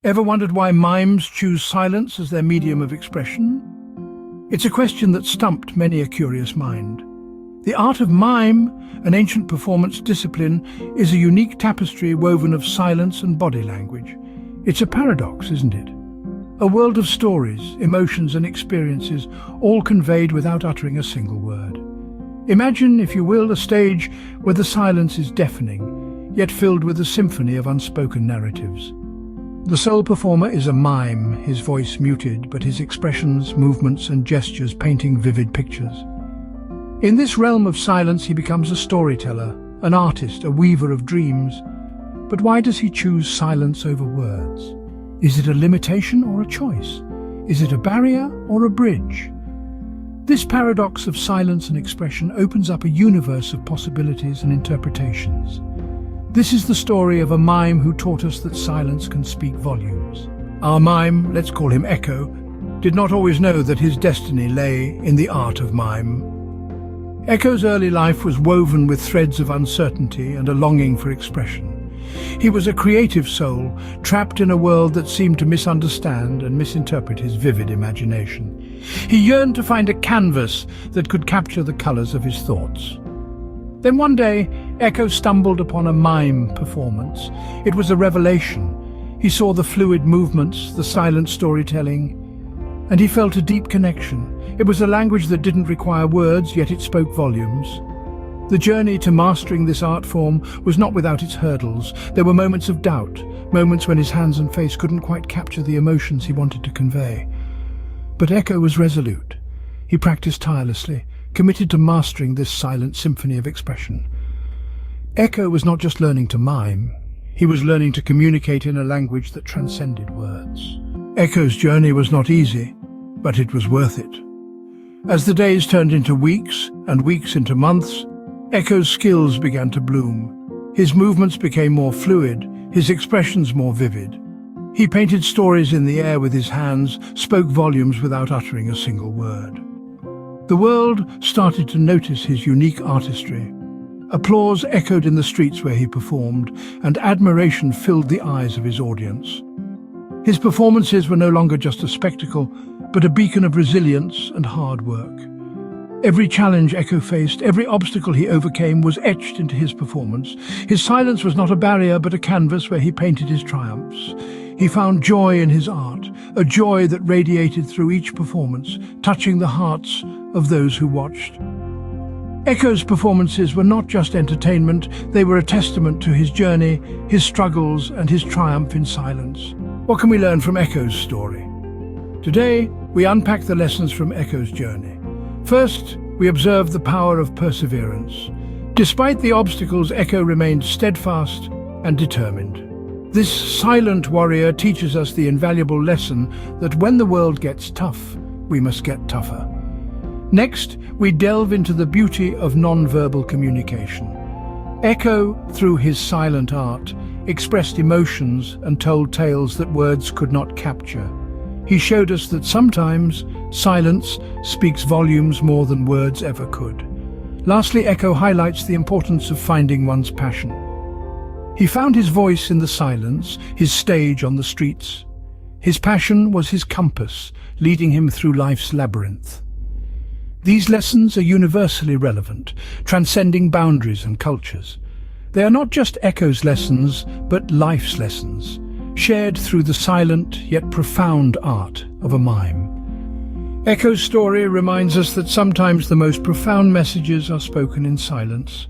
Ever wondered why mimes choose silence as their medium of expression? It's a question that stumped many a curious mind. The art of mime, an ancient performance discipline, is a unique tapestry woven of silence and body language. It's a paradox, isn't it? A world of stories, emotions and experiences, all conveyed without uttering a single word. Imagine, if you will, a stage where the silence is deafening, yet filled with a symphony of unspoken narratives. The sole performer is a mime, his voice muted, but his expressions, movements and gestures painting vivid pictures. In this realm of silence he becomes a storyteller, an artist, a weaver of dreams. But why does he choose silence over words? Is it a limitation or a choice? Is it a barrier or a bridge? This paradox of silence and expression opens up a universe of possibilities and interpretations. This is the story of a mime who taught us that silence can speak volumes. Our mime, let's call him Echo, did not always know that his destiny lay in the art of mime. Echo's early life was woven with threads of uncertainty and a longing for expression. He was a creative soul, trapped in a world that seemed to misunderstand and misinterpret his vivid imagination. He yearned to find a canvas that could capture the colors of his thoughts. Then one day, Echo stumbled upon a mime performance. It was a revelation. He saw the fluid movements, the silent storytelling, and he felt a deep connection. It was a language that didn't require words, yet it spoke volumes. The journey to mastering this art form was not without its hurdles. There were moments of doubt, moments when his hands and face couldn't quite capture the emotions he wanted to convey. But Echo was resolute. He practiced tirelessly, committed to mastering this silent symphony of expression. Echo was not just learning to mime, he was learning to communicate in a language that transcended words. Echo's journey was not easy, but it was worth it. As the days turned into weeks and weeks into months, Echo's skills began to bloom. His movements became more fluid, his expressions more vivid. He painted stories in the air with his hands, spoke volumes without uttering a single word. The world started to notice his unique artistry. Applause echoed in the streets where he performed, and admiration filled the eyes of his audience. His performances were no longer just a spectacle, but a beacon of resilience and hard work. Every challenge Echo faced, every obstacle he overcame was etched into his performance. His silence was not a barrier, but a canvas where he painted his triumphs. He found joy in his art, a joy that radiated through each performance, touching the hearts of those who watched. Echo's performances were not just entertainment, they were a testament to his journey, his struggles, and his triumph in silence. What can we learn from Echo's story? Today, we unpack the lessons from Echo's journey. First, we observe the power of perseverance. Despite the obstacles, Echo remained steadfast and determined. This silent warrior teaches us the invaluable lesson that when the world gets tough, we must get tougher. Next, we delve into the beauty of non-verbal communication. Echo, through his silent art, expressed emotions and told tales that words could not capture. He showed us that sometimes silence speaks volumes more than words ever could. Lastly, Echo highlights the importance of finding one's passion. He found his voice in the silence, his stage on the streets. His passion was his compass, leading him through life's labyrinth. These lessons are universally relevant, transcending boundaries and cultures. They are not just Echo's lessons, but life's lessons, shared through the silent yet profound art of a mime. Echo's story reminds us that sometimes the most profound messages are spoken in silence.